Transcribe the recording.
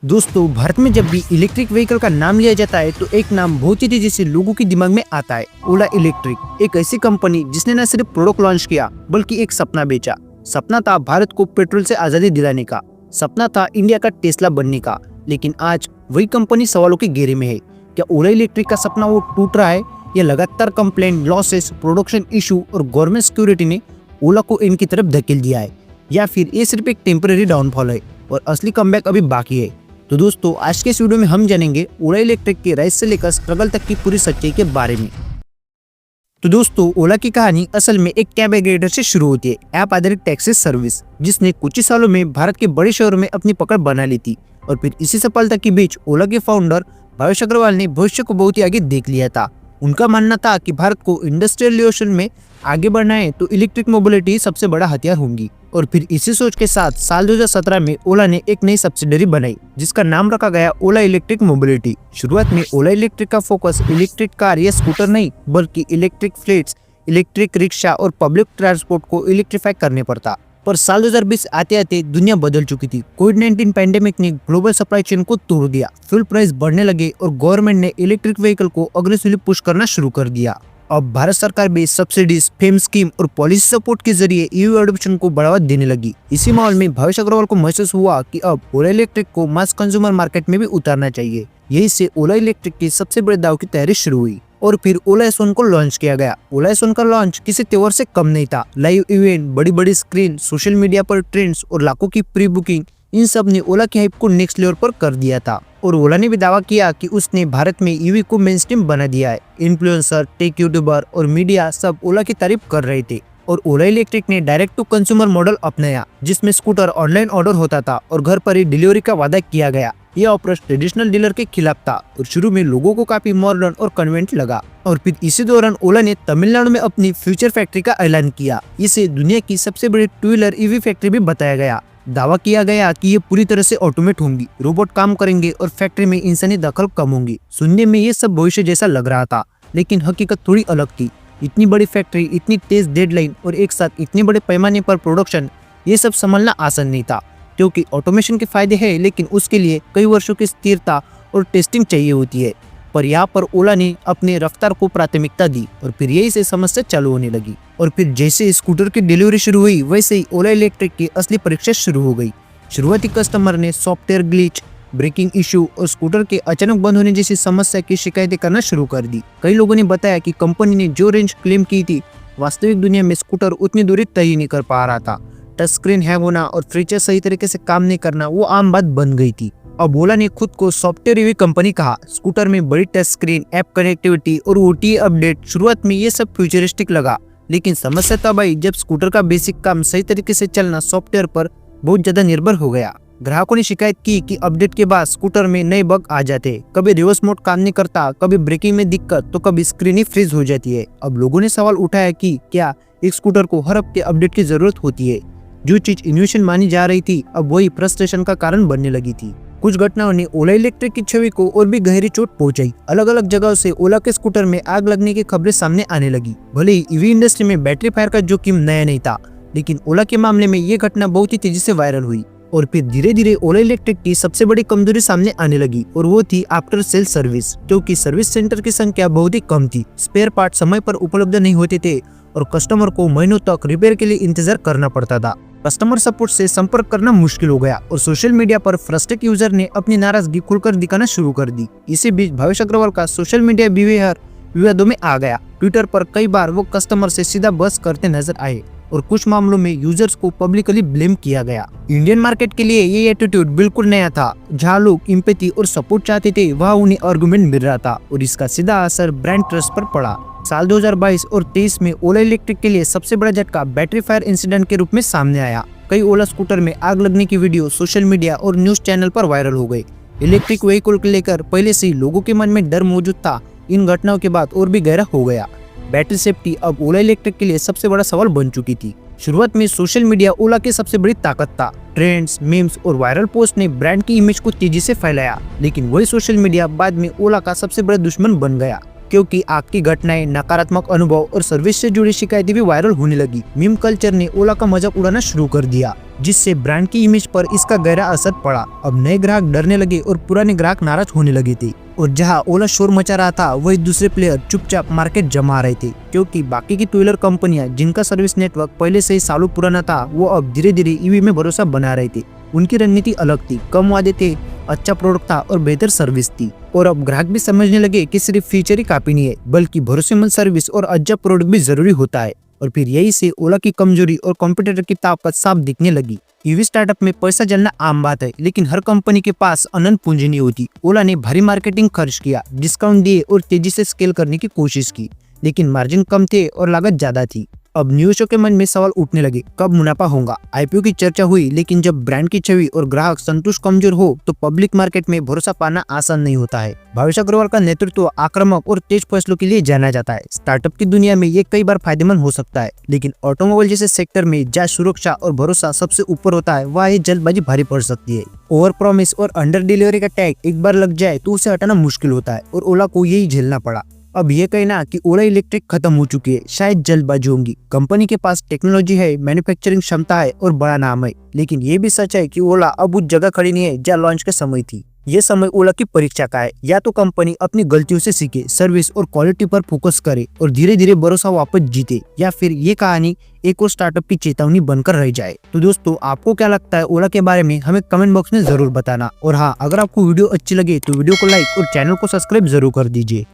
दोस्तों, भारत में जब भी इलेक्ट्रिक व्हीकल का नाम लिया जाता है तो एक नाम बहुत ही तेजी से लोगों के दिमाग में आता है, ओला इलेक्ट्रिक। एक ऐसी कंपनी जिसने न सिर्फ प्रोडक्ट लॉन्च किया बल्कि एक सपना बेचा। सपना था भारत को पेट्रोल से आजादी दिलाने का, सपना था इंडिया का टेस्ला बनने का। लेकिन आज वही कंपनी सवालों के घेरे में है। क्या ओला इलेक्ट्रिक का सपना वो टूट रहा है या लगातार कंप्लेंट, लॉसेस, प्रोडक्शन इशू और गवर्नमेंट सिक्योरिटी ने ओला को इनकी तरफ धकेल दिया है, या फिर ये सिर्फ एक टेम्पररी डाउनफॉल है और असली कमबैक अभी बाकी है। तो दोस्तों, आज के इस वीडियो में हम जानेंगे ओला इलेक्ट्रिक के राइज से लेकर स्ट्रगल तक की पूरी सच्चाई के बारे में। तो दोस्तों, ओला की कहानी असल में एक कैब एग्रीगेटर से शुरू होती है, ऐप आधारित टैक्सी सर्विस, जिसने कुछ ही सालों में भारत के बड़े शहरों में अपनी पकड़ बना ली थी। और फिर इसी सफलता के बीच ओला के फाउंडर भावेश अग्रवाल ने भविष्य को बहुत ही आगे देख लिया था। उनका मानना था कि भारत को इंडस्ट्रियल रिवोल्यूशन में आगे बढ़ना है तो इलेक्ट्रिक मोबिलिटी सबसे बड़ा हथियार होंगी। और फिर इसी सोच के साथ साल 2017 में ओला ने एक नई सब्सिडरी बनाई जिसका नाम रखा गया ओला इलेक्ट्रिक मोबिलिटी। शुरुआत में ओला इलेक्ट्रिक का फोकस इलेक्ट्रिक कार या स्कूटर नहीं बल्कि इलेक्ट्रिक फ्लीट्स, इलेक्ट्रिक रिक्शा और पब्लिक ट्रांसपोर्ट को इलेक्ट्रीफाई करने पर था। पर साल 2020 आते आते दुनिया बदल चुकी थी। कोविड-19 पैंडेमिक ने ग्लोबल सप्लाई चेन को तोड़ दिया, फ्यूल प्राइस बढ़ने लगे और गवर्नमेंट ने इलेक्ट्रिक व्हीकल को अग्रेसिवली पुश करना शुरू कर दिया। अब भारत सरकार भी सब्सिडीज, फेम स्कीम और पॉलिसी सपोर्ट के जरिए ईवी एडॉप्शन को बढ़ावा देने लगी। इसी माहौल में भावेश अग्रवाल को महसूस हुआ कि अब ओला इलेक्ट्रिक को मास कंज्यूमर मार्केट में भी उतारना चाहिए। यही से ओला इलेक्ट्रिक की सबसे बड़े दाव की तैयारी शुरू हुई और फिर ओला S1 को लॉन्च किया गया। ओला S1 का लॉन्च किसी त्योहार से कम नहीं था। लाइव इवेंट, बड़ी बड़ी स्क्रीन, सोशल मीडिया पर ट्रेंड्स और लाखों की प्री बुकिंग, इन सब ने ओला की हाइप को नेक्स्ट लेवल पर कर दिया था। और ओला ने भी दावा किया कि उसने भारत में ईवी को मेनस्ट्रीम बना दिया है। इन्फ्लुएंसर, टेक यूट्यूबर और मीडिया सब ओला की तारीफ कर रहे थे। और ओला इलेक्ट्रिक ने डायरेक्ट टू कंज्यूमर मॉडल अपनाया जिसमें स्कूटर ऑनलाइन ऑर्डर होता था और घर पर ही डिलीवरी का वादा किया गया। यह अप्रोच ट्रेडिशनल डीलर के खिलाफ था और शुरू में लोगों को काफी मॉडर्न और कन्वेंट लगा। और फिर इसी दौरान ओला ने तमिलनाडु में अपनी फ्यूचर फैक्ट्री का ऐलान किया। इसे दुनिया की सबसे बड़ी टू व्हीलर ईवी फैक्ट्री भी बताया गया। दावा किया गया कि ये पूरी तरह से ऑटोमेट होंगी, रोबोट काम करेंगे और फैक्ट्री में इंसानी दखल कम होंगी। सुनने में ये सब भविष्य जैसा लग रहा था, लेकिन हकीकत थोड़ी अलग थी। इतनी बड़ी फैक्ट्री, इतनी तेज डेडलाइन और एक साथ इतने बड़े पैमाने पर प्रोडक्शन, ये सब संभालना आसान नहीं था। क्योंकि ऑटोमेशन के फायदे हैं, लेकिन उसके लिए कई वर्षों की स्थिरता और टेस्टिंग चाहिए होती है। पर यहाँ पर ओला ने अपने रफ्तार को प्राथमिकता दी और फिर यही से समस्या चालू होने लगी। और फिर जैसे स्कूटर की डिलीवरी शुरू हुई वैसे ही ओला इलेक्ट्रिक की असली परीक्षा शुरू हो गई। शुरुआती कस्टमर ने सॉफ्टवेयर ग्लिच, ब्रेकिंग इशू और स्कूटर के अचानक बंद होने जैसी समस्या की शिकायतें करना शुरू कर दी। कई लोगों ने बताया कि कंपनी ने जो रेंज क्लेम की थी, वास्तविक दुनिया में स्कूटर उतनी दूरी तय ही नहीं कर पा रहा था। टच स्क्रीन हैंग होना और फीचर सही तरीके से काम नहीं करना वो आम बात बन गई थी। अब ओला ने खुद को सॉफ्टवेयर ईवी कंपनी कहा। स्कूटर में बड़ी टच स्क्रीन, ऐप कनेक्टिविटी और OTA अपडेट, शुरुआत में ये सब फ्यूचरिस्टिक लगा, लेकिन समस्या तब आई जब स्कूटर का बेसिक काम सही तरीके से चलना सॉफ्टवेयर पर बहुत ज्यादा निर्भर हो गया। ग्राहकों ने शिकायत की कि अपडेट के बाद स्कूटर में नए बग आ जाते, कभी रिवर्स मोड काम नहीं करता, कभी ब्रेकिंग में दिक्कत तो कभी स्क्रीन ही फ्रीज हो जाती है। अब लोगों ने सवाल उठाया कि क्या एक स्कूटर को हर हफ्ते अपडेट की जरूरत होती है? जो चीज इनोवेशन मानी जा रही थी अब वही फ्रस्ट्रेशन का कारण बनने लगी थी। कुछ घटनाओं ने ओला इलेक्ट्रिक की छवि को और भी गहरी चोट पहुंचाई। अलग अलग जगहों से ओला के स्कूटर में आग लगने की खबरें सामने आने लगी। भले ही ईवी इंडस्ट्री में बैटरी फायर का जोखिम नया नहीं था, लेकिन ओला के मामले में ये घटना बहुत ही तेजी से वायरल हुई। और फिर धीरे धीरे ओला इलेक्ट्रिक की सबसे बड़ी कमजोरी सामने आने लगी और वो थी आफ्टर सेल सर्विस। क्योंकि सर्विस सेंटर की संख्या बहुत ही कम थी, स्पेयर पार्ट समय पर उपलब्ध नहीं होते थे और कस्टमर को महीनों तक रिपेयर के लिए इंतजार करना पड़ता था। कस्टमर सपोर्ट से संपर्क करना मुश्किल हो गया और सोशल मीडिया पर फ्रस्ट्रेटेड यूजर ने अपनी नाराजगी खुलकर दिखाना शुरू कर दी। इसी बीच भावेश अग्रवाल का सोशल मीडिया बिहेवियर विवादों में आ गया। ट्विटर पर कई बार वो कस्टमर से सीधा बहस करते नजर आए और कुछ मामलों में यूजर्स को पब्लिकली ब्लेम किया गया। इंडियन मार्केट के लिए ये एटीट्यूड बिल्कुल नया था। जहाँ लोग एम्पैथी और सपोर्ट चाहते थे वहाँ उन्हें आर्गुमेंट मिल रहा था और इसका सीधा असर ब्रांड ट्रस्ट पर पड़ा। साल 2022 और 23 में ओला इलेक्ट्रिक के लिए सबसे बड़ा झटका बैटरी फायर इंसिडेंट के रूप में सामने आया। कई ओला स्कूटर में आग लगने की वीडियो सोशल मीडिया और न्यूज चैनल पर वायरल हो गए। इलेक्ट्रिक व्हीकल को लेकर पहले से ही लोगों के मन में डर मौजूद था, इन घटनाओं के बाद और भी गहरा हो गया। बैटरी सेफ्टी अब ओला इलेक्ट्रिक के लिए सबसे बड़ा सवाल बन चुकी थी। शुरुआत में सोशल मीडिया ओला की सबसे बड़ी ताकत था। ट्रेंड्स, मीम्स और वायरल पोस्ट ने ब्रांड की इमेज को तेजी से फैलाया, लेकिन वही सोशल मीडिया बाद में ओला का सबसे बड़ा दुश्मन बन गया। क्योंकि आग की घटनाएं, नकारात्मक अनुभव और सर्विस से जुड़ी शिकायतें भी वायरल होने लगी। मीम कल्चर ने ओला का मजाक उड़ाना शुरू कर दिया। जिससे ब्रांड की इमेज पर इसका गहरा असर पड़ा। अब नए ग्राहक डरने लगे और पुराने ग्राहक नाराज होने लगे थे, और जहां ओला शोर मचा रहा था वही दूसरे प्लेयर चुपचाप मार्केट जमा रहे थे, क्योंकि बाकी की टू व्हीलर कंपनियां जिनका सर्विस नेटवर्क पहले से ही सालों पुराना था, वो अब धीरे धीरे ईवी में भरोसा बना रहे थे। उनकी रणनीति अलग थी, कम वादे थे, अच्छा प्रोडक्ट था और बेहतर सर्विस थी। और अब ग्राहक भी समझने लगे कि सिर्फ फीचर ही काफी नहीं है, बल्कि भरोसेमंद सर्विस और अच्छा प्रोडक्ट भी जरूरी होता है। और फिर यही से ओला की कमजोरी और कॉम्पिटिटर की ताकत साफ दिखने लगी। ईवी स्टार्टअप में पैसा जलना आम बात है, लेकिन हर कंपनी के पास अनंत पूंजी नहीं होती। ओला ने भारी मार्केटिंग खर्च किया, डिस्काउंट दिए और तेजी से स्केल करने की कोशिश की, लेकिन मार्जिन कम थे और लागत ज्यादा थी। अब निवेशकों के मन में सवाल उठने लगे, कब मुनाफा होगा। आईपीओ की चर्चा हुई, लेकिन जब ब्रांड की छवि और ग्राहक संतुष्ट कमजोर हो तो पब्लिक मार्केट में भरोसा पाना आसान नहीं होता है। भावेश अग्रवाल का नेतृत्व आक्रामक और तेज फैसलों के लिए जाना जाता है। स्टार्टअप की दुनिया में ये कई बार फायदेमंद हो सकता है, लेकिन ऑटोमोबाइल जैसे सेक्टर में जहाँ सुरक्षा और भरोसा सबसे ऊपर होता है, वहाँ ये जल्दबाजी भारी पड़ सकती है। ओवर प्रॉमिस और अंडर डिलीवरी का टैग एक बार लग जाए तो उसे हटाना मुश्किल होता है, और ओला को यही झेलना पड़ा। अब ये कहना कि ओला इलेक्ट्रिक खत्म हो चुकी है शायद जल्दबाजी होगी। कंपनी के पास टेक्नोलॉजी है, मैन्युफैक्चरिंग क्षमता है और बड़ा नाम है, लेकिन ये भी सच है कि ओला अब उस जगह खड़ी नहीं है जहाँ लॉन्च के समय थी। ये समय ओला की परीक्षा का है। या तो कंपनी अपनी गलतियों से सीखे, सर्विस और क्वालिटी पर फोकस करे और धीरे धीरे भरोसा वापस जीते, या फिर ये कहानी एक और स्टार्टअप की चेतावनी बनकर रह जाए। तो दोस्तों, आपको क्या लगता है ओला के बारे में, हमें कमेंट बॉक्स में जरूर बताना। और हाँ, अगर आपको वीडियो अच्छी लगे तो वीडियो को लाइक और चैनल को सब्सक्राइब जरूर कर दीजिए।